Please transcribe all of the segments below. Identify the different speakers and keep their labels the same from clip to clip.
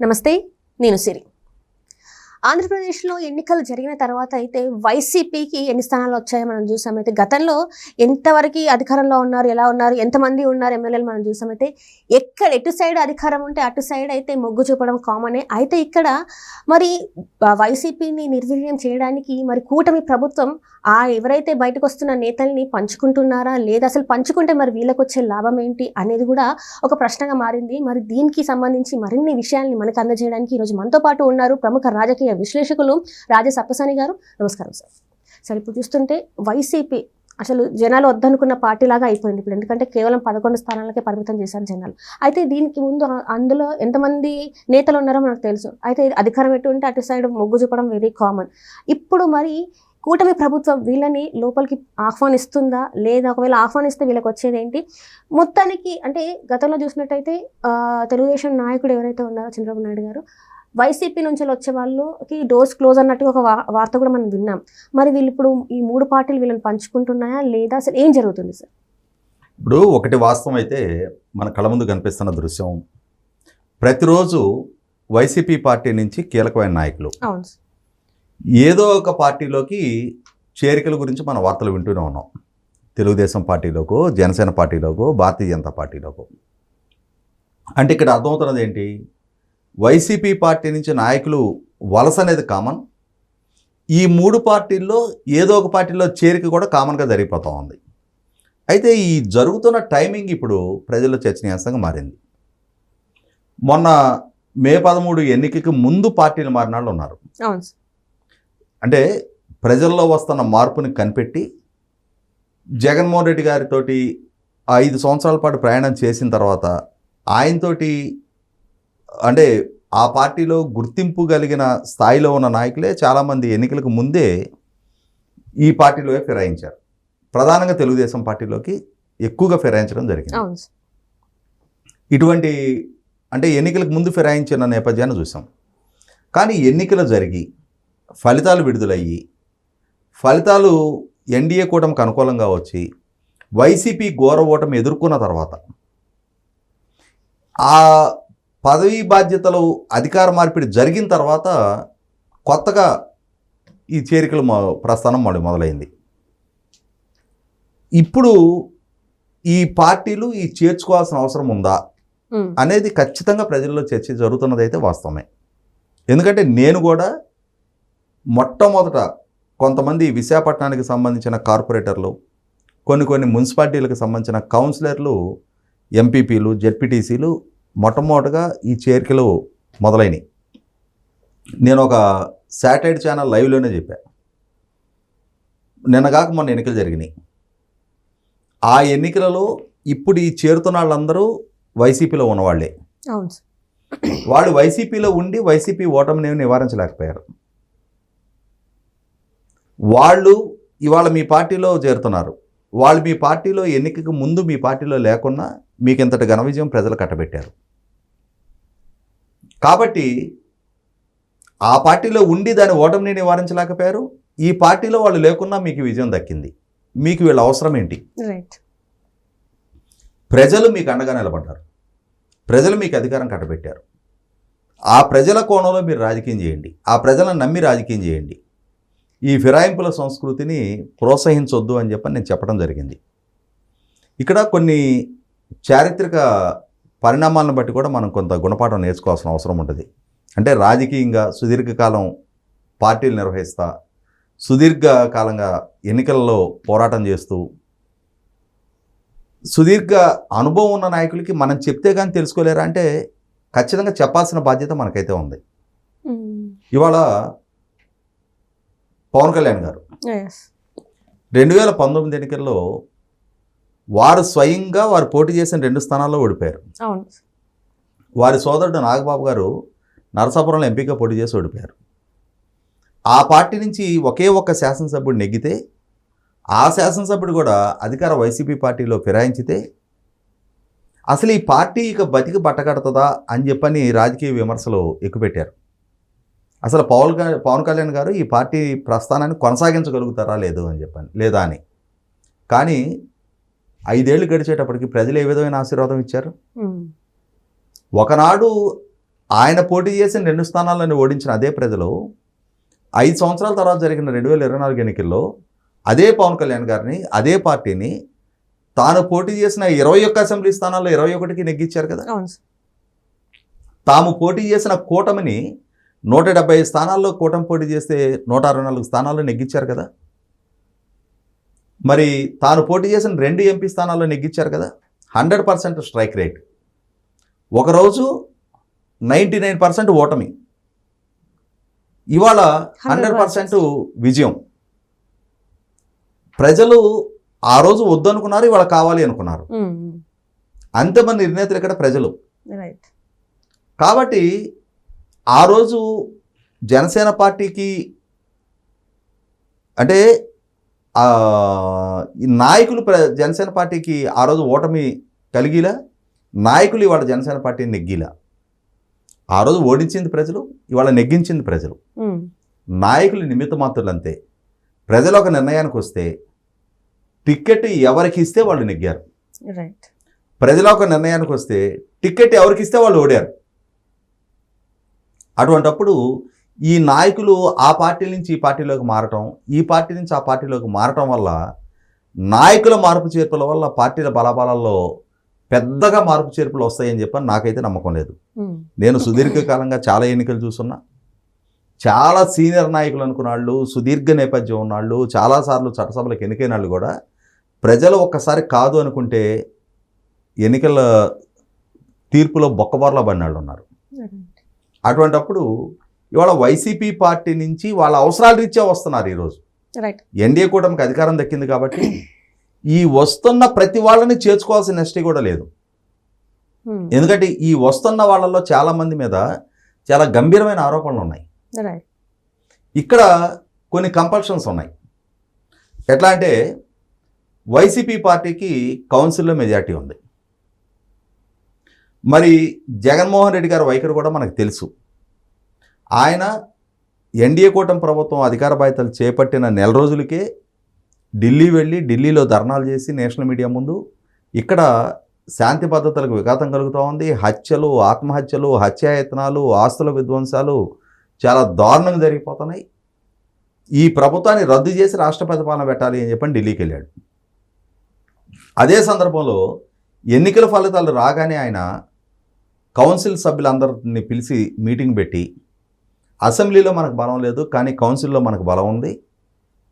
Speaker 1: నమస్తే, నేను సిరి. ఆంధ్రప్రదేశ్లో ఎన్నికలు జరిగిన తర్వాత అయితే వైసీపీకి ఎన్ని స్థానాలు వచ్చాయో మనం చూసామైతే గతంలో ఎంతవరకు అధికారంలో ఉన్నారు, ఎలా ఉన్నారు, ఎంతమంది ఉన్నారు ఎమ్మెల్యేలు మనం చూసామైతే ఎక్కడ ఎటు సైడ్ అధికారం ఉంటే అటు సైడ్ అయితే మొగ్గు చూపడం కామనే. అయితే ఇక్కడ మరి వైసీపీని నిర్వీర్యం చేయడానికి మరి కూటమి ప్రభుత్వం ఎవరైతే బయటకు వస్తున్న నేతల్ని పంచుకుంటున్నారా లేదా, అసలు పంచుకుంటే మరి వీళ్ళకి వచ్చే లాభం ఏంటి అనేది కూడా ఒక ప్రశ్నగా మారింది. మరి దీనికి సంబంధించి మరిన్ని విషయాల్ని మనకు అందజేయడానికి ఈరోజు మనతో పాటు ఉన్నారు ప్రముఖ రాజకీయ విశ్లేషకులు రాజా సప్పసాని గారు. నమస్కారం సార్. సార్, ఇప్పుడు చూస్తుంటే వైసీపీ అసలు జనాలు వద్దనుకున్న పార్టీలాగా అయిపోయింది ఇప్పుడు. ఎందుకంటే కేవలం 11 స్థానాలకే పరిమితం చేశారు జనాలు. అయితే దీనికి ముందు అందులో ఎంతమంది నేతలు ఉన్నారో మనకు తెలుసు. అయితే అధికారం ఎటు ఉంటే అటు సైడ్ మొగ్గు చూపడం వెరీ కామన్. ఇప్పుడు మరి కూటమి ప్రభుత్వం వీళ్ళని లోపలికి ఆహ్వానిస్తుందా లేదా, ఒకవేళ ఆహ్వానిస్తే వీళ్ళకి వచ్చేది ఏంటి? మొత్తానికి అంటే గతంలో చూసినట్టయితే తెలుగుదేశం నాయకుడు ఎవరైతే ఉన్నారో చంద్రబాబు నాయుడు గారు, వైసీపీ నుంచి వచ్చే వాళ్ళకి డోర్స్ క్లోజ్ అన్నట్టుగా ఒక వార్త కూడా మనం విన్నాం. మరి వీళ్ళు ఇప్పుడు ఈ 3 పార్టీలు వీళ్ళని పంచుకుంటున్నాయా లేదా, అసలు ఏం జరుగుతుంది సార్?
Speaker 2: ఇప్పుడు ఒకటి వాస్తవం అయితే మన కళ్ళ ముందు కనిపిస్తున్న దృశ్యం, ప్రతిరోజు వైసీపీ పార్టీ నుంచి కీలకమైన నాయకులు
Speaker 1: అవును
Speaker 2: ఏదో ఒక పార్టీలోకి చేరికల గురించి మన వార్తలు వింటూనే ఉన్నాం. తెలుగుదేశం పార్టీలోకో, జనసేన పార్టీలోకో, భారతీయ జనతా పార్టీలోకో. అంటే ఇక్కడ అర్థమవుతున్నది ఏంటి? వైసీపీ పార్టీ నుంచి నాయకులు వలస అనేది కామన్. ఈ 3 పార్టీల్లో ఏదో ఒక పార్టీలో చేరిక కూడా కామన్గా జరిగిపోతూ ఉంది. అయితే ఈ జరుగుతున్న టైమింగ్ ఇప్పుడు ప్రజల్లో చర్చనీయాంశంగా మారింది. మొన్న మే 13 ఎన్నికకి ముందు పార్టీలు మారిన వాళ్ళు ఉన్నారు. అంటే ప్రజల్లో వస్తున్న మార్పుని కనిపెట్టి జగన్మోహన్ రెడ్డి గారితో 5 సంవత్సరాల పాటు ప్రయాణం చేసిన తర్వాత ఆయనతోటి అంటే ఆ పార్టీలో గుర్తింపు కలిగిన స్థాయిలో ఉన్న నాయకులే చాలామంది ఎన్నికలకు ముందే ఈ పార్టీలో ఫిరాయించారు. ప్రధానంగా తెలుగుదేశం పార్టీలోకి ఎక్కువగా ఫిరాయించడం జరిగింది. ఇటువంటి అంటే ఎన్నికలకు ముందు ఫిరాయించిన నేపథ్యాన్ని చూసాం. కానీ ఎన్నికలు జరిగి ఫలితాలు విడుదలయ్యి ఫలితాలు ఎన్డీఏ కూటమికి అనుకూలంగా వచ్చి వైసీపీ ఘోర ఓటమి ఎదుర్కొన్న తర్వాత ఆ పదవీ బాధ్యతలు అధికార మార్పిడి జరిగిన తర్వాత కొత్తగా ఈ చేరికల ప్రస్థానం మొదలైంది. ఇప్పుడు ఈ పార్టీలు ఈ చేర్చుకోవాల్సిన అవసరం ఉందా అనేది ఖచ్చితంగా ప్రజల్లో చర్చ జరుగుతున్నది అయితే వాస్తవమే. ఎందుకంటే నేను కూడా మొట్టమొదట కొంతమంది విశాఖపట్నానికి సంబంధించిన కార్పొరేటర్లు, కొన్ని మున్సిపాలిటీలకు సంబంధించిన కౌన్సిలర్లు, ఎంపీపీలు, జెడ్పీటీసీలు మొట్టమొదటిగా ఈ చేరికలు మొదలైనవి. నేను ఒక శాటిలైట్ ఛానల్ లైవ్లోనే చెప్పాను. నిన్నగాక మొన్న ఎన్నికలు జరిగినాయి. ఆ ఎన్నికలలో ఇప్పుడు ఈ చేరుతున్న వాళ్ళందరూ వైసీపీలో ఉన్నవాళ్లే. వాళ్ళు వైసీపీలో ఉండి వైసీపీ ఓటమిని నివారించలేకపోయారు. వాళ్ళు ఇవాళ మీ పార్టీలో చేరుతున్నారు. వాళ్ళు మీ పార్టీలో ఎన్నికకు ముందు మీ పార్టీలో లేకున్నా మీకు ఇంతటి ఘన విజయం ప్రజలు కట్టబెట్టారు. కాబట్టి ఆ పార్టీలో ఉండి దాని ఓటమిని నివారించలేకపోయారు. ఈ పార్టీలో వాళ్ళు లేకున్నా మీకు విజయం దక్కింది. మీకు వీళ్ళ అవసరం ఏంటి? ప్రజలు మీకు అండగా నిలబడ్డారు. ప్రజలు మీకు అధికారం కట్టబెట్టారు. ఆ ప్రజల కోణంలో మీరు రాజకీయం చేయండి. ఆ ప్రజలను నమ్మి రాజకీయం చేయండి. ఈ ఫిరాయింపుల సంస్కృతిని ప్రోత్సహించొద్దు అని చెప్పని నేను చెప్పడం జరిగింది. ఇక్కడ కొన్ని చారిత్రక పరిణామాలను బట్టి కూడా మనం కొంత గుణపాఠం నేర్చుకోవాల్సిన అవసరం ఉంటుంది. అంటే రాజకీయంగా సుదీర్ఘకాలం పార్టీలు నిర్వహిస్తా, సుదీర్ఘకాలంగా ఎన్నికలలో పోరాటం చేస్తూ, సుదీర్ఘ అనుభవం ఉన్న నాయకులకి మనం చెప్తే కానీ తెలుసుకోలేరా అంటే ఖచ్చితంగా చెప్పాల్సిన బాధ్యత మనకైతే ఉంది. ఇవాళ పవన్ కళ్యాణ్ గారు 2019 ఎన్నికల్లో వారు స్వయంగా వారు పోటీ చేసిన 2 స్థానాల్లో ఓడిపోయారు. వారి సోదరుడు నాగబాబు గారు నరసాపురంలో ఎంపీగా పోటీ చేసి ఓడిపోయారు. ఆ పార్టీ నుంచి ఒకే ఒక్క శాసనసభ్యుడు నెగ్గితే ఆ శాసనసభ్యుడు కూడా అధికార వైసీపీ పార్టీలో ఫిరాయించితే అసలు ఈ పార్టీ ఇక బతికి బట్టకడుతుందా అని చెప్పని రాజకీయ విమర్శలు ఎక్కుపెట్టారు. అసలు పవన్ కళ్యాణ్ గారు ఈ పార్టీ ప్రస్థానాన్ని కొనసాగించగలుగుతారా లేదా అని. కానీ 5 ఏళ్ళు గడిచేటప్పటికి ప్రజలు ఏ విధమైన ఆశీర్వాదం ఇచ్చారు? ఒకనాడు ఆయన పోటీ చేసిన 2 స్థానాలను ఓడించిన అదే ప్రజలు 5 సంవత్సరాల తర్వాత జరిగిన 2024 ఎన్నికల్లో అదే పవన్ కళ్యాణ్ గారిని, అదే పార్టీని తాను పోటీ చేసిన 21 అసెంబ్లీ స్థానాల్లో 21కి నెగ్గించారు కదా.
Speaker 1: అవును సార్.
Speaker 2: తాము పోటీ చేసిన కూటమిని 175 స్థానాల్లో కూటమి పోటీ చేస్తే 164 స్థానాల్లో నెగ్గించారు కదా. మరి తాను పోటీ చేసిన 2 ఎంపీ స్థానాల్లో నెగ్గించారు కదా. 100% స్ట్రైక్ రేట్. ఒకరోజు 99% ఓటమి, ఇవాళ 100% విజయం. ప్రజలు ఆ రోజు వద్దనుకున్నారు, ఇవాళ కావాలి అనుకున్నారు. అంతమంది నిర్ణేతలు ఇక్కడ ప్రజలు. కాబట్టి ఆ రోజు జనసేన పార్టీకి అంటే ఈ నాయకులు జనసేన పార్టీకి ఆ రోజు ఓటమి కలిగిలా, నాయకులు ఇవాళ జనసేన పార్టీని నెగ్గిలా. ఆ రోజు ఓడించింది ప్రజలు, ఇవాళ నెగ్గించింది ప్రజలు. నాయకులు నిమిత్త మాత్రులు అంతే. ప్రజలు ఒక నిర్ణయానికి వస్తే టికెట్ ఎవరికి ఇస్తే వాళ్ళు నెగ్గారు. ప్రజలు ఒక నిర్ణయానికి వస్తే టికెట్ ఎవరికి ఇస్తే వాళ్ళు ఓడారు. అటువంటప్పుడు ఈ నాయకులు ఆ పార్టీ నుంచి ఈ పార్టీలోకి మారటం, ఈ పార్టీ నుంచి ఆ పార్టీలోకి మారటం వల్ల, నాయకుల మార్పు చేర్పుల వల్ల పార్టీల బలాబలాల్లో పెద్దగా మార్పు చేర్పులు వస్తాయని చెప్పని నాకైతే నమ్మకం లేదు. నేను సుదీర్ఘకాలంగా చాలా ఎన్నికలు చూస్తున్నా. చాలా సీనియర్ నాయకులు అనుకున్న వాళ్ళు, సుదీర్ఘ నేపథ్యం ఉన్నవాళ్ళు, చాలాసార్లు చట్టసభలకు ఎన్నికైన వాళ్ళు కూడా ప్రజలు ఒక్కసారి కాదు అనుకుంటే ఎన్నికల తీర్పులో బొక్కబార్లా పడిన వాళ్ళు ఉన్నారు. అటువంటప్పుడు ఇవాళ వైసీపీ పార్టీ నుంచి వాళ్ళ అవసరాల రీత్యా వస్తున్నారు. ఈరోజు ఎన్డీఏ కూటమికి అధికారం దక్కింది కాబట్టి ఈ వస్తున్న ప్రతి వాళ్ళని చేర్చుకోవాల్సిన నెస్టీ కూడా లేదు. ఎందుకంటే ఈ వస్తున్న వాళ్ళల్లో చాలా మంది మీద చాలా గంభీరమైన ఆరోపణలు ఉన్నాయి. ఇక్కడ కొన్ని కంపల్షన్స్ ఉన్నాయి. ఎట్లా అంటే వైసీపీ పార్టీకి కౌన్సిల్లో మెజార్టీ ఉంది. మరి జగన్మోహన్ రెడ్డి గారి వైఖరి కూడా మనకు తెలుసు. ఆయన ఎన్డీఏ కూటమి ప్రభుత్వం అధికార బాధ్యతలు చేపట్టిన నెల రోజులకే ఢిల్లీ వెళ్ళి ఢిల్లీలో ధర్నాలు చేసి నేషనల్ మీడియా ముందు ఇక్కడ శాంతి భద్రతలకు విఘాతం కలుగుతూ ఉంది, హత్యలు, ఆత్మహత్యలు, హత్యాయత్నాలు, ఆస్తుల విధ్వంసాలు చాలా దారుణంగా జరిగిపోతున్నాయి, ఈ ప్రభుత్వాన్ని రద్దు చేసి రాష్ట్ర పరిపాలన పెట్టాలి అని చెప్పని ఢిల్లీకి వెళ్ళాడు. అదే సందర్భంలో ఎన్నికల ఫలితాలు రాగానే ఆయన కౌన్సిల్ సభ్యులందరినీ పిలిచి మీటింగ్ పెట్టి, అసెంబ్లీలో మనకు బలం లేదు కానీ కౌన్సిల్లో మనకు బలం ఉంది,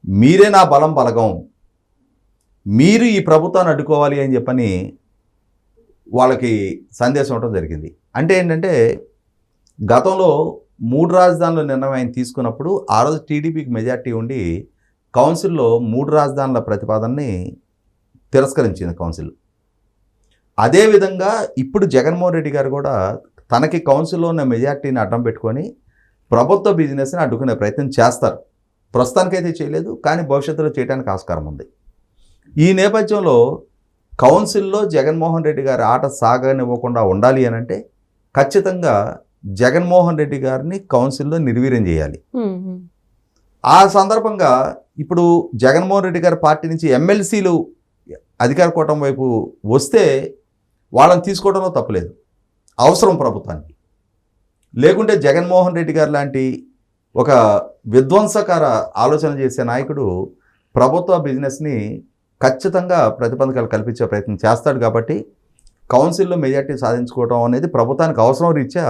Speaker 2: మీరే నా బలం బలగం, మీరు ఈ ప్రభుత్వాన్ని అడ్డుకోవాలి అని చెప్పని వాళ్ళకి సందేశం ఇవ్వడం జరిగింది. అంటే ఏంటంటే గతంలో 3 రాజధానుల నిర్ణయం ఆయన తీసుకున్నప్పుడు ఆ రోజు టీడీపీకి మెజార్టీ ఉండి కౌన్సిల్లో 3 రాజధానుల ప్రతిపాదనని తిరస్కరించింది కౌన్సిల్. అదేవిధంగా ఇప్పుడు జగన్మోహన్ రెడ్డి గారు కూడా తనకి కౌన్సిల్లో ఉన్న మెజార్టీని అడ్డం పెట్టుకొని ప్రభుత్వ బిజినెస్ని అడ్డుకునే ప్రయత్నం చేస్తారు. ప్రస్తుతానికైతే చేయలేదు, కానీ భవిష్యత్తులో చేయడానికి ఆస్కారం ఉంది. ఈ నేపథ్యంలో కౌన్సిల్లో జగన్మోహన్ రెడ్డి గారి ఆట సాగనివ్వకుండా ఉండాలి అని అంటే ఖచ్చితంగా జగన్మోహన్ రెడ్డి గారిని కౌన్సిల్లో నిర్వీర్యం చేయాలి. ఆ సందర్భంగా ఇప్పుడు జగన్మోహన్ రెడ్డి గారి పార్టీ నుంచి ఎమ్మెల్సీలు అధికార కూటమి వైపు వస్తే వాళ్ళని తీసుకోవడంలో తప్పులేదు, అవసరం ప్రభుత్వానికి. లేకుంటే జగన్మోహన్ రెడ్డి గారు లాంటి ఒక విధ్వంసకర ఆలోచన చేసే నాయకుడు ప్రభుత్వ బిజినెస్ని ఖచ్చితంగా ప్రతిబంధకాలు కల్పించే ప్రయత్నం చేస్తాడు. కాబట్టి కౌన్సిల్లో మెజార్టీ సాధించుకోవడం అనేది ప్రభుత్వానికి అవసరం రీత్యా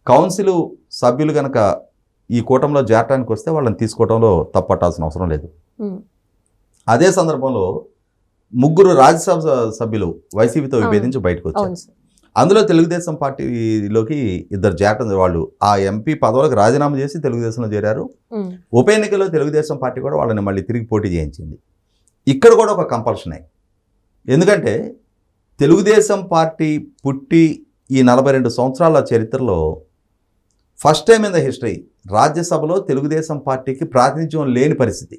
Speaker 2: కౌన్సిల్ సభ్యులు కనుక ఈ కూటమిలో చేరటానికి వస్తే వాళ్ళని తీసుకోవడంలో తప్పట్టాల్సిన అవసరం లేదు. అదే సందర్భంలో 3 రాజ్యసభ సభ్యులు వైసీపీతో విభేదించి బయటకు వచ్చారు. అందులో తెలుగుదేశం పార్టీలోకి 2 చేరటం, వాళ్ళు ఆ ఎంపీ పదవులకు రాజీనామా చేసి తెలుగుదేశంలో చేరారు. ఉప ఎన్నికల్లో తెలుగుదేశం పార్టీ కూడా వాళ్ళని మళ్ళీ తిరిగి పోటీ చేయించింది. ఇక్కడ కూడా ఒక కంపల్షనే. ఎందుకంటే తెలుగుదేశం పార్టీ పుట్టి ఈ 42 సంవత్సరాల చరిత్రలో first time in the history రాజ్యసభలో తెలుగుదేశం పార్టీకి ప్రాతినిధ్యం లేని పరిస్థితి.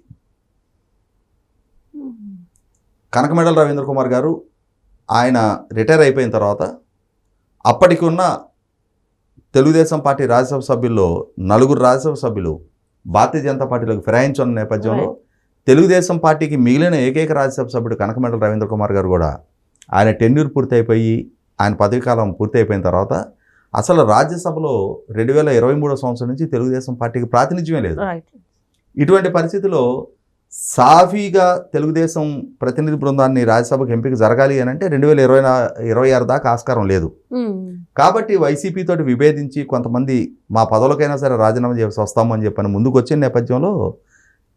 Speaker 2: కనకమేడల రవీంద్ర కుమార్ గారు ఆయన రిటైర్ అయిపోయిన తర్వాత అప్పటికి ఉన్న తెలుగుదేశం పార్టీ రాజ్యసభ సభ్యుల్లో 4 రాజ్యసభ సభ్యులు భారతీయ జనతా పార్టీలోకి ఫిరాయించున్న నేపథ్యంలో తెలుగుదేశం పార్టీకి మిగిలిన ఏకైక రాజ్యసభ సభ్యుడు కనకమేడల రవీంద్ర కుమార్ గారు కూడా ఆయన టెన్యూర్ పూర్తయిపోయి ఆయన పదవీకాలం పూర్తయిపోయిన తర్వాత అసలు రాజ్యసభలో 2023 సంవత్సరం నుంచి తెలుగుదేశం పార్టీకి ప్రాతినిధ్యమే లేదు. ఇటువంటి పరిస్థితిలో సాఫీగా తెలుగుదేశం ప్రతినిధి బృందాన్ని రాజ్యసభకు ఎంపిక జరగాలి అని అంటే 2026 దాకా ఆస్కారం లేదు. కాబట్టి వైసీపీ తోటి విభేదించి కొంతమంది మా పదవులకైనా సరే రాజీనామా చేసి వస్తాము అని చెప్పని ముందుకు వచ్చిన నేపథ్యంలో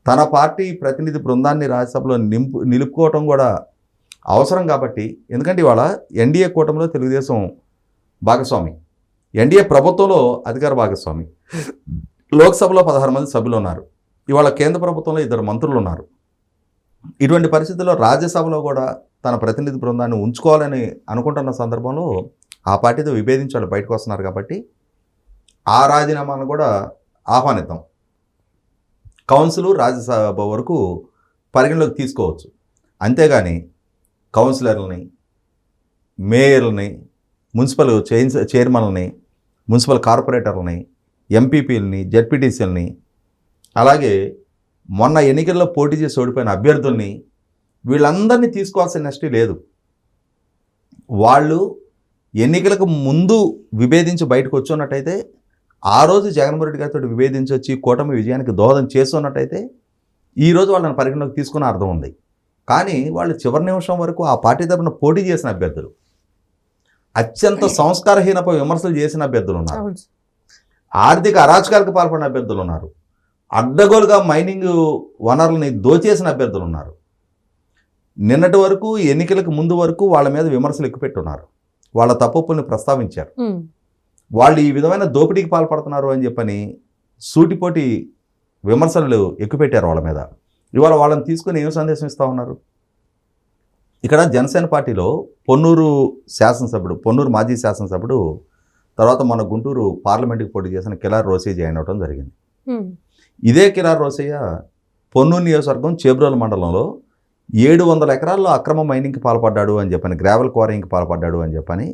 Speaker 2: తన పార్టీ ప్రతినిధి బృందాన్ని రాజ్యసభలో నిలుపుకోవటం కూడా అవసరం. కాబట్టి ఎందుకంటే ఇవాళ ఎన్డీఏ కూటమిలో తెలుగుదేశం భాగస్వామి, ఎన్డీఏ ప్రభుత్వంలో అధికార భాగస్వామి, లోక్సభలో 16 మంది సభ్యులు ఉన్నారు, ఇవాళ కేంద్ర ప్రభుత్వంలో 2 మంత్రులు ఉన్నారు. ఇటువంటి పరిస్థితుల్లో రాజ్యసభలో కూడా తన ప్రతినిధి బృందాన్ని ఉంచుకోవాలని అనుకుంటున్న సందర్భంలో ఆ పార్టీతో విభేదించి వాళ్ళు బయటకు వస్తున్నారు. కాబట్టి ఆ రాజీనామాను కూడా ఆహ్వానిద్దాం, కౌన్సిల్ రాజ్యసభ వరకు పరిగణలోకి తీసుకోవచ్చు. అంతేగాని కౌన్సిలర్లని, మేయర్లని, మున్సిపల్ చైర్మన్లని, మున్సిపల్ కార్పొరేటర్లని, ఎంపీపీలని, జెడ్పీటీసీలని, అలాగే మొన్న ఎన్నికల్లో పోటీ చేసి ఓడిపోయిన అభ్యర్థుల్ని వీళ్ళందరినీ తీసుకోవాల్సిన నెస్టీ లేదు. వాళ్ళు ఎన్నికలకు ముందు విభేదించి బయటకు వచ్చున్నట్టయితే, ఆ రోజు జగన్మోహన్ రెడ్డి గారితో విభేదించి వచ్చి కూటమి విజయానికి దోహదం చేస్తున్నట్టయితే ఈరోజు వాళ్ళని పరిగణలోకి తీసుకునే అర్థం ఉంది. కానీ వాళ్ళు చివరి నిమిషం వరకు ఆ పార్టీ తరఫున పోటీ చేసిన అభ్యర్థులు, అత్యంత సంస్కారహీనపై విమర్శలు చేసిన అభ్యర్థులు ఉన్నారు, ఆర్థిక అరాచకాలకు పాల్పడిన అభ్యర్థులు ఉన్నారు, అడ్డగోలుగా మైనింగ్ వనరుల్ని దోచేసిన అభ్యర్థులు ఉన్నారు. నిన్నటి వరకు ఎన్నికలకు ముందు వరకు వాళ్ళ మీద విమర్శలు ఎక్కుపెట్టున్నారు, వాళ్ళ తప్పుల్ని ప్రస్తావించారు. వాళ్ళు ఈ విధమైన దోపిడీకి పాల్పడుతున్నారు అని చెప్పని సూటిపోటి విమర్శలు ఎక్కుపెట్టారు వాళ్ళ మీద. ఇవాళ వాళ్ళని తీసుకుని ఏం సందేశం ఇస్తూ ఉన్నారు? ఇక్కడ జనసేన పార్టీలో పొన్నూరు మాజీ శాసనసభ్యుడు, తర్వాత మన గుంటూరు పార్లమెంట్కి పోటీ చేసిన కిలార్ రోసయ్య జాయిన్ అవడం జరిగింది. ఇదే కిలార్ రోసయ్య పొన్నూరు నియోజకవర్గం చేబ్రోలు మండలంలో 700 ఎకరాల్లో అక్రమ మైనింగ్కి పాల్పడ్డాడు అని చెప్పని, గ్రావెల్ క్వారీయింగ్కి పాల్పడ్డాడు అని చెప్పని,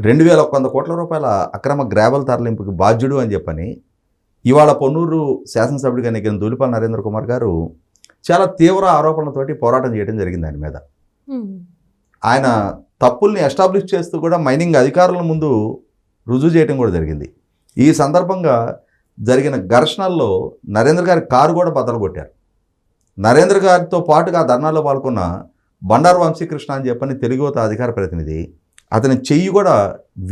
Speaker 2: 2100 కోట్ల రూపాయల అక్రమ గ్రావెల్ తరలింపుకి బాధ్యుడు అని చెప్పని ఇవాళ పొన్నూరు శాసనసభ్యుడిగా ఎన్నికైన ధూళిపాల నరేంద్ర కుమార్ గారు చాలా తీవ్ర ఆరోపణలతోటి పోరాటం చేయడం జరిగింది ఆయన మీద. ఆయన తప్పుల్ని ఎస్టాబ్లిష్ చేస్తూ కూడా మైనింగ్ అధికారుల ముందు రుజువు చేయడం కూడా జరిగింది. ఈ సందర్భంగా జరిగిన ఘర్షణల్లో నరేంద్ర గారి కారు కూడా బద్దలు కొట్టారు. నరేంద్ర గారితో పాటుగా ధర్నాలో పాల్గొన్న బండారు వంశీకృష్ణ అని చెప్పని తెలుగుత అధికార ప్రతినిధి, అతని చెయ్యి కూడా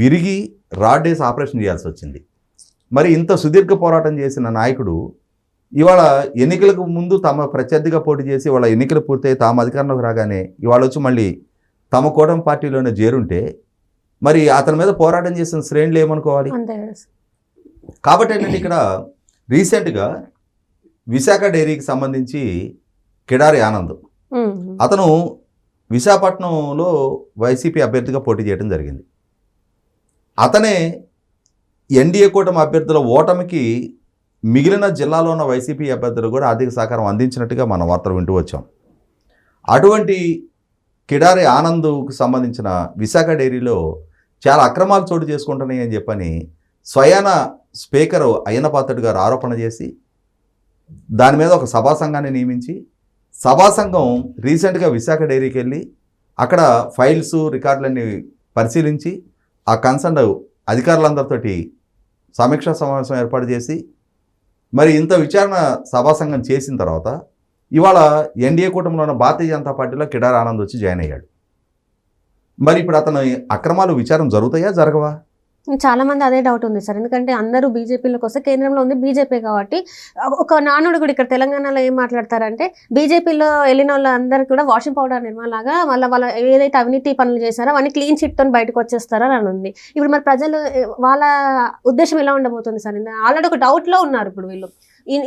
Speaker 2: విరిగి రాడ్డేసి ఆపరేషన్ చేయాల్సి వచ్చింది. మరి ఇంత సుదీర్ఘ పోరాటం చేసిన నాయకుడు ఇవాళ ఎన్నికలకు ముందు తమ ప్రత్యర్థిగా పోటీ చేసి వాళ్ళ ఎన్నికలు పూర్తయి తాము అధికారంలోకి రాగానే ఇవాళ వచ్చి మళ్ళీ తమ కూటమి పార్టీలోనే చేరుంటే మరి అతని మీద పోరాటం చేసిన శ్రేణులు ఏమనుకోవాలి? కాబట్టి ఏంటంటే ఇక్కడ రీసెంట్గా విశాఖ డైరీకి సంబంధించి కిడారి ఆనంద్, అతను విశాఖపట్నంలో వైసీపీ అభ్యర్థిగా పోటీ చేయడం జరిగింది. అతనే ఎన్డీఏ కూటమి అభ్యర్థుల ఓటమికి మిగిలిన జిల్లాలో ఉన్న వైసీపీ అభ్యర్థులు కూడా ఆర్థిక సహకారం అందించినట్టుగా మన వార్తలు వింటూ వచ్చాం. అటువంటి కిడారి ఆనంద్కు సంబంధించిన విశాఖ డైరీలో చాలా అక్రమాలు చోటు చేసుకుంటున్నాయి అని చెప్పని స్వయాన స్పీకర్ అయ్యన్న పాత్రుడు గారు ఆరోపణ చేసి దాని మీద ఒక సభా సంఘాన్ని నియమించి, సభా సంఘం రీసెంట్గా విశాఖ డైరీకి వెళ్ళి అక్కడ ఫైల్స్ రికార్డులన్నీ పరిశీలించి ఆ కన్సర్న్ అధికారులందరితోటి సమీక్షా సమావేశం ఏర్పాటు చేసి మరి ఇంత విచారణ సభా సంఘం చేసిన తర్వాత ఇవాళ ఎన్డీఏ కూటమిలో ఉన్న భారతీయ జనతా పార్టీలో కిడారి ఆనంద్ వచ్చి జాయిన్ అయ్యాడు. మరి ఇప్పుడు అతను అక్రమాలు విచారం జరుగుతాయా జరగవా?
Speaker 1: చాలా మంది అదే డౌట్ ఉంది సార్. ఎందుకంటే అందరూ బీజేపీలోకి వస్తే కేంద్రంలో ఉంది బీజేపీ కాబట్టి, ఒక నానుడు కూడా ఇక్కడ తెలంగాణలో ఏం మాట్లాడతారంటే బీజేపీలో వెళ్ళిన వాళ్ళందరూ కూడా వాషింగ్ పౌడర్ నిర్మాలాగా వాళ్ళ ఏదైతే అవినీతి పనులు చేశారో అవన్నీ క్లీన్ చిట్తో బయటకు వచ్చేస్తారని అని ఉంది. ఇప్పుడు మరి ప్రజలు వాళ్ళ ఉద్దేశం ఎలా ఉండబోతుంది సార్? ఆల్రెడీ ఒక డౌట్లో ఉన్నారు. ఇప్పుడు వీళ్ళు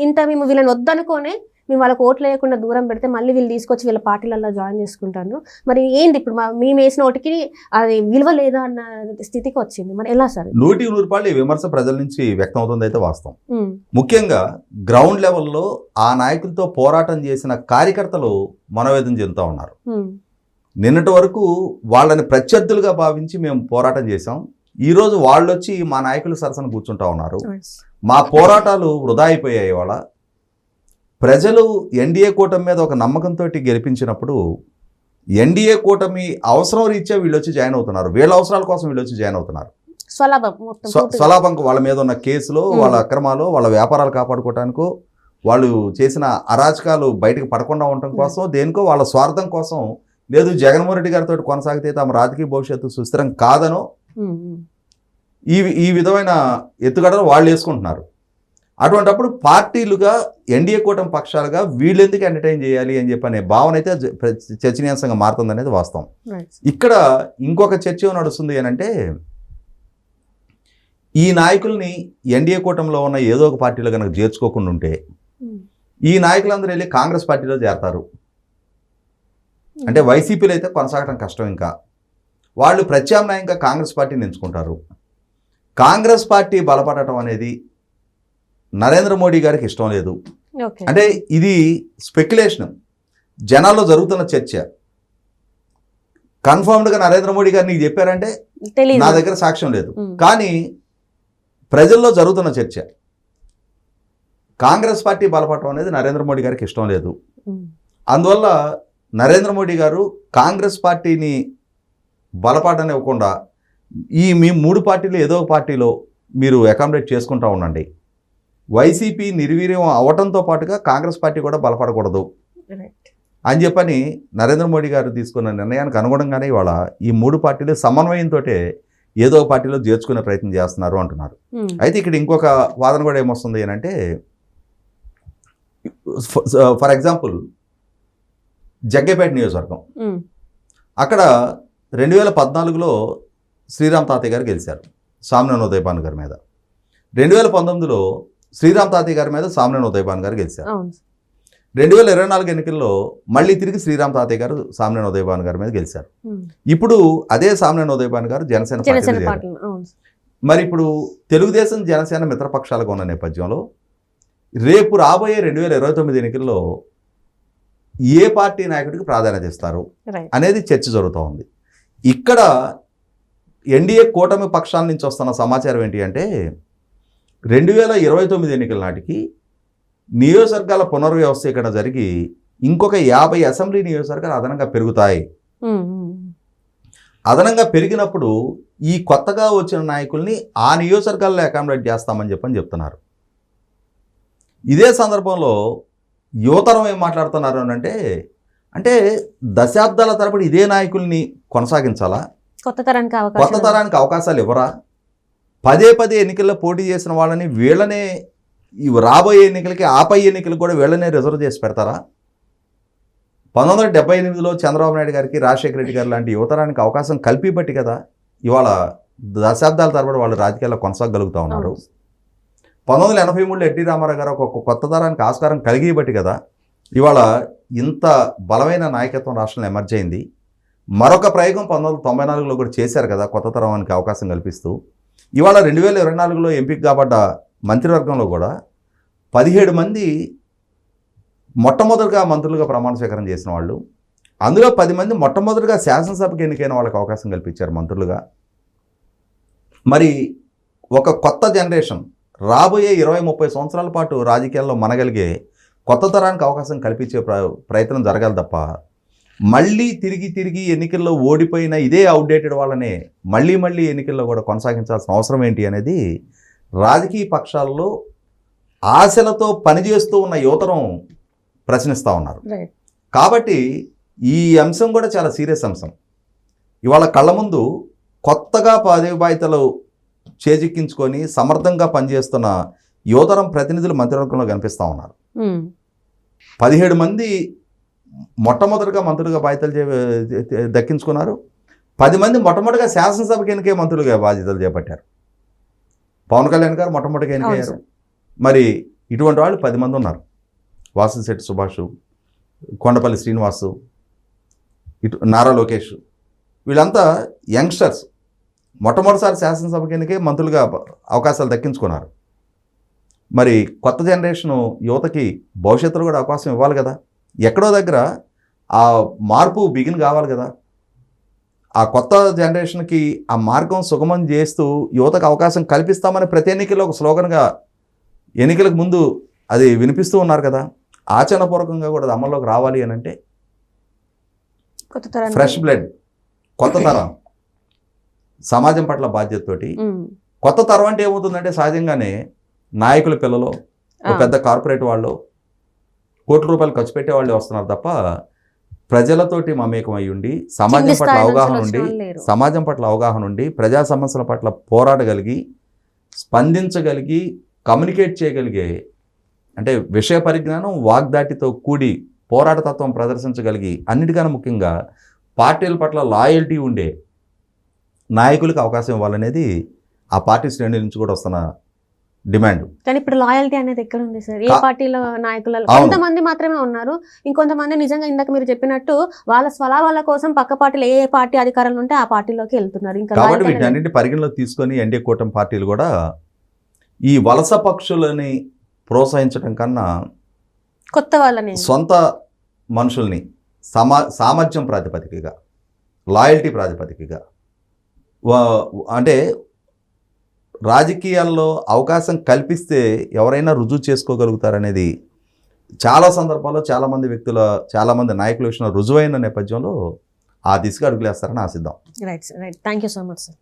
Speaker 1: ఇంత మేము వీళ్ళని వద్దనుకోనే మేము వాళ్ళకి ఓట్లు వేయకుండా దూరం పెడితే మళ్ళీ వీళ్ళు తీసుకొచ్చి వీళ్ళ పార్టీలలో జాయిన్ చేసుకుంటాను. మరి ఏంది ఇప్పుడు మేము వేసిన ఓటుకి అది విలువ లేదా అన్న స్థితికి వచ్చింది. మరి ఎలా సార్?
Speaker 2: 100% విమర్శ ప్రజల నుంచి వ్యక్తం అవుతుంది అయితే వాస్తవం. ముఖ్యంగా గ్రౌండ్ లెవెల్లో ఆ నాయకులతో పోరాటం చేసిన కార్యకర్తలు మనోవేదన చెందుతూ ఉన్నారు. నిన్నటి వరకు వాళ్ళని ప్రత్యర్థులుగా భావించి మేము పోరాటం చేశాం, ఈరోజు వాళ్ళు వచ్చి మా నాయకులు సరసన కూర్చుంటా ఉన్నారు. మా పోరాటాలు వృధా అయిపోయాయి. వాళ్ళ ప్రజలు ఎన్డీఏ కూటమి మీద ఒక నమ్మకంతో గెలిపించినప్పుడు ఎన్డీఏ కూటమి అవసరం రీత్యా వీళ్ళు వచ్చి జాయిన్ అవుతున్నారు, వీళ్ళ అవసరాల కోసం వీళ్ళు వచ్చి జాయిన్ అవుతున్నారు.
Speaker 1: స్వలాభం మొత్తం పూర్తిగా.
Speaker 2: స్వలాభంకు వాళ్ళ మీద ఉన్న కేసులో వాళ్ళ అక్రమాలు వాళ్ళ వ్యాపారాలు కాపాడుకోవటానికో వాళ్ళు చేసిన అరాచకాలు బయటకు పడకుండా ఉండటం కోసం దేనికో వాళ్ళ స్వార్థం కోసం లేదు జగన్మోహన్ రెడ్డి గారితో కొనసాగితే తమ రాజకీయ భవిష్యత్తు సుస్థిరం కాదనో ఈ విధమైన ఎత్తుగడలు వాళ్ళు వేసుకుంటున్నారు. అటువంటప్పుడు పార్టీలుగా ఎన్డీఏ కూటమి పక్షాలుగా వీళ్ళెందుకు ఎంటర్టైన్ చేయాలి అని చెప్పి అనే భావన అయితే చర్చనీయాంశంగా మారుతుంది అనేది వాస్తవం. ఇక్కడ ఇంకొక చర్చ నడుస్తుంది ఏంటంటే ఈ నాయకుల్ని ఎన్డీఏ కూటమిలో ఉన్న ఏదో ఒక పార్టీలో కనుక చేర్చుకోకుండా ఉంటే ఈ నాయకులందరూ వెళ్ళి కాంగ్రెస్ పార్టీలో చేరతారు. అంటే వైసీపీలో అయితే కొనసాగడం కష్టం. ఇంకా వాళ్ళు ప్రత్యామ్నాయంగా కాంగ్రెస్ పార్టీని ఎంచుకుంటారు. కాంగ్రెస్ పార్టీ బలపడటం అనేది నరేంద్ర మోడీ గారికి ఇష్టం లేదు. అంటే ఇది స్పెక్యులేషన్, జనాల్లో జరుగుతున్న చర్చ. కన్ఫర్మ్డ్గా నరేంద్ర మోడీ గారు నీకు చెప్పారంటే నా దగ్గర సాక్ష్యం లేదు, కానీ ప్రజల్లో జరుగుతున్న చర్చ కాంగ్రెస్ పార్టీ బలపడటం అనేది నరేంద్ర మోడీ గారికి ఇష్టం లేదు. అందువల్ల నరేంద్ర మోడీ గారు కాంగ్రెస్ పార్టీని బలపడనివ్వకుండా మీ 3 పార్టీలు ఏదో ఒక పార్టీలో మీరు అకామిడేట్ చేసుకుంటూ ఉండండి. వైసీపీ నిర్వీర్యం అవటంతో పాటుగా కాంగ్రెస్ పార్టీ కూడా బలపడకూడదు అని చెప్పని నరేంద్ర మోడీ గారు తీసుకున్న నిర్ణయానికి అనుగుణంగానే ఇవాళ ఈ 3 పార్టీలు సమన్వయంతో ఏదో పార్టీలో చేర్చుకునే ప్రయత్నం చేస్తున్నారు అంటున్నారు. అయితే ఇక్కడ ఇంకొక వాదన కూడా ఏమొస్తుంది అంటే, ఫర్ ఎగ్జాంపుల్ జగ్గేపేట నియోజకవర్గం, అక్కడ 2014లో శ్రీరామ్ తాతయ్య గారు గెలిచారు సామ్నేని ఉదయభాను గారి మీద. 2019లో శ్రీరామ్ తాతయ్య గారి మీద సామ్నేని ఉదయభాను గారు గెలిచారు. 2024 ఎన్నికల్లో మళ్ళీ తిరిగి శ్రీరామ్ తాతయ్య గారు సామ్నేని ఉదయభాను గారి మీద గెలిచారు. ఇప్పుడు అదే సామ్నేని ఉదయభాను గారు జనసేన పార్టీ. మరి ఇప్పుడు తెలుగుదేశం జనసేన మిత్రపక్షాలుగా ఉన్న నేపథ్యంలో రేపు రాబోయే 2029 ఎన్నికల్లో ఏ పార్టీ నాయకుడికి ప్రాధాన్యత ఇస్తారు అనేది చర్చ జరుగుతూ ఉంది. ఇక్కడ ఎన్డీఏ కూటమి పక్షాల నుంచి వస్తున్న సమాచారం ఏంటి అంటే 2029 ఎన్నికల నాటికి నియోజకవర్గాల పునర్వ్యవస్థీకరణ జరిగి ఇంకొక 50 అసెంబ్లీ నియోజకవర్గాలు అదనంగా పెరుగుతాయి. అదనంగా పెరిగినప్పుడు ఈ కొత్తగా వచ్చిన నాయకుల్ని ఆ నియోజకవర్గాల్లో అకామిడేట్ చేస్తామని చెప్తున్నారు. ఇదే సందర్భంలో యువతరం ఏం మాట్లాడుతున్నారు అంటే దశాబ్దాల తరబడి ఇదే నాయకుల్ని కొనసాగించాలా, కొత్త తరానికి అవకాశాలు ఇవ్వరా, పదే ఎన్నికల్లో పోటీ చేసిన వాళ్ళని వీళ్ళనే రాబోయే ఎన్నికలకి ఆపై ఎన్నికలకు కూడా వీళ్ళనే రిజర్వ్ చేసి పెడతారా? 1978లో చంద్రబాబు నాయుడు గారికి రాజశేఖర రెడ్డి గారు లాంటి యువతరానికి అవకాశం కల్పిబట్టి కదా ఇవాళ దశాబ్దాల తరబడి వాళ్ళు రాజకీయాల్లో కొనసాగలుగుతూ ఉన్నారు. 1983లో ఎన్టీ రామారావు గారు ఒక కొత్త తరానికి ఆస్కారం కలిగిబట్టి కదా ఇవాళ ఇంత బలమైన నాయకత్వం రాష్ట్రంలో ఎమర్జ్ అయింది. మరొక ప్రయోగం 1994లో కూడా చేశారు కదా కొత్త తరానికి అవకాశం కల్పిస్తూ. ఇవాళ 2024లో ఎంపిక కాబడ్డ మంత్రివర్గంలో కూడా 17 మంది మొట్టమొదటిగా మంత్రులుగా ప్రమాణ స్వీకారం చేసిన వాళ్ళు, అందులో 10 మంది మొట్టమొదటిగా శాసనసభకి ఎన్నికైన వాళ్ళకి అవకాశం కల్పించారు మంత్రులుగా. మరి ఒక కొత్త జనరేషన్ రాబోయే 20-30 సంవత్సరాల పాటు రాజకీయాల్లో మనగలిగే కొత్త తరానికి అవకాశం కల్పించే ప్రయత్నం జరగాలి తప్ప మళ్ళీ తిరిగి ఎన్నికల్లో ఓడిపోయిన ఇదే అవుట్డేటెడ్ వాళ్ళనే మళ్ళీ ఎన్నికల్లో కూడా కొనసాగించాల్సిన అవసరం ఏంటి అనేది రాజకీయ పక్షాల్లో ఆశలతో పనిచేస్తూ ఉన్న యువతరం ప్రశ్నిస్తూ ఉన్నారు. కాబట్టి ఈ అంశం కూడా చాలా సీరియస్ అంశం. ఇవాళ కళ్ళ ముందు కొత్తగా పదవి బాధ్యతలు చేజిక్కించుకొని సమర్థంగా పనిచేస్తున్న యువతరం ప్రతినిధులు మంత్రివర్గంలో కనిపిస్తూ ఉన్నారు. 17 మంది మొట్టమొదటిగా మంత్రులుగా బాధ్యతలు దక్కించుకున్నారు. 10 మంది మొట్టమొదటిగా శాసనసభకి ఎన్నికే మంత్రులుగా బాధ్యతలు చేపట్టారు. పవన్ కళ్యాణ్ గారు మొట్టమొదటిగా ఎన్నికయ్యారు. మరి ఇటువంటి వాళ్ళు 10 మంది ఉన్నారు. వాసంశెట్టి సుభాష్, కొండపల్లి శ్రీనివాసు, నారా లోకేష్, వీళ్ళంతా యంగ్స్టర్స్ మొట్టమొదటిసారి శాసనసభకి ఎన్నికే మంత్రులుగా అవకాశాలు దక్కించుకున్నారు. మరి కొత్త జనరేషను యువతకి భవిష్యత్తులో కూడా అవకాశం ఇవ్వాలి కదా. ఎక్కడో దగ్గర ఆ మార్పు బిగిన్ కావాలి కదా. ఆ కొత్త జనరేషన్కి ఆ మార్గం సుగమం చేస్తూ యువతకు అవకాశం కల్పిస్తామని ప్రతి ఎన్నికల్లో ఒక స్లోగన్గా ఎన్నికలకు ముందు అది వినిపిస్తూ ఉన్నారు కదా. ఆచరణపూర్వకంగా కూడా అమల్లోకి రావాలి అని అంటే ఫ్రెష్ బ్లడ్, కొత్త తరం, సమాజం పట్ల బాధ్యతతోటి
Speaker 1: ఉమ్.
Speaker 2: కొత్త తరం అంటే ఏమవుతుందంటే సహజంగానే నాయకుల పిల్లలు ఒక
Speaker 1: ఆ.
Speaker 2: పెద్ద కార్పొరేట్ వాళ్ళు కోట్ల రూపాయలు ఖర్చు పెట్టే వాళ్ళే వస్తున్నారు తప్ప ప్రజలతోటి మమేకం అయి ఉండి సమాజం
Speaker 1: కింది
Speaker 2: పట్ల
Speaker 1: స్థాయి నుంచి
Speaker 2: అవగాహన
Speaker 1: వచ్చిన
Speaker 2: ఉండి
Speaker 1: వాళ్ళు లేరు.
Speaker 2: సమాజం పట్ల అవగాహన ఉండి ప్రజా సమస్యల పట్ల పోరాడగలిగి స్పందించగలిగి కమ్యూనికేట్ చేయగలిగే అంటే విషయ పరిజ్ఞానం వాగ్దాటితో కూడి పోరాటతత్వం ప్రదర్శించగలిగి అన్నిటికన్నా ముఖ్యంగా పార్టీల పట్ల లాయల్టీ ఉండే నాయకులకు అవకాశం ఇవ్వాలనేది ఆ పార్టీ శ్రేణుల నుంచి కూడా వస్తున్న డిమాండ్.
Speaker 1: కానీ ఇప్పుడు లాయల్టీ అనేది ఎక్కడ ఉంది సార్? ఏ పార్టీలో నాయకులలో
Speaker 2: అవును.
Speaker 1: కొంతమంది మాత్రమే ఉన్నారు. ఇంకొంతమంది నిజంగా ఇందాక మీరు చెప్పినట్టు వాళ్ళ స్వలాభాల కోసం పక్క పార్టీలు ఏ పార్టీ అధికారంలో ఉంటే ఆ పార్టీలోకి వెళ్తున్నారు. ఇంకా
Speaker 2: కాబట్టి
Speaker 1: loyalty
Speaker 2: వీటిని
Speaker 1: అనేది
Speaker 2: అన్నింటి పరిగణలోకి తీసుకొని ఎన్డీఏ కూటమి పార్టీలు కూడా ఈ వలస పక్షులని ప్రోత్సహించడం కన్నా
Speaker 1: కొత్త వాళ్ళని
Speaker 2: సొంత మనుషుల్ని సామర్థ్యం ప్రాతిపదికగా లాయల్టీ ప్రాతిపదికగా అంటే రాజకీయాల్లో అవకాశం కల్పిస్తే ఎవరైనా రుజువు చేసుకోగలుగుతారనేది చాలా సందర్భాల్లో చాలామంది నాయకుల విషయంలో రుజువైన నేపథ్యంలో ఆ దిశగా అడుగులేస్తారని ఆశిద్దాం.
Speaker 1: Right sir, right. Thank you so much sir.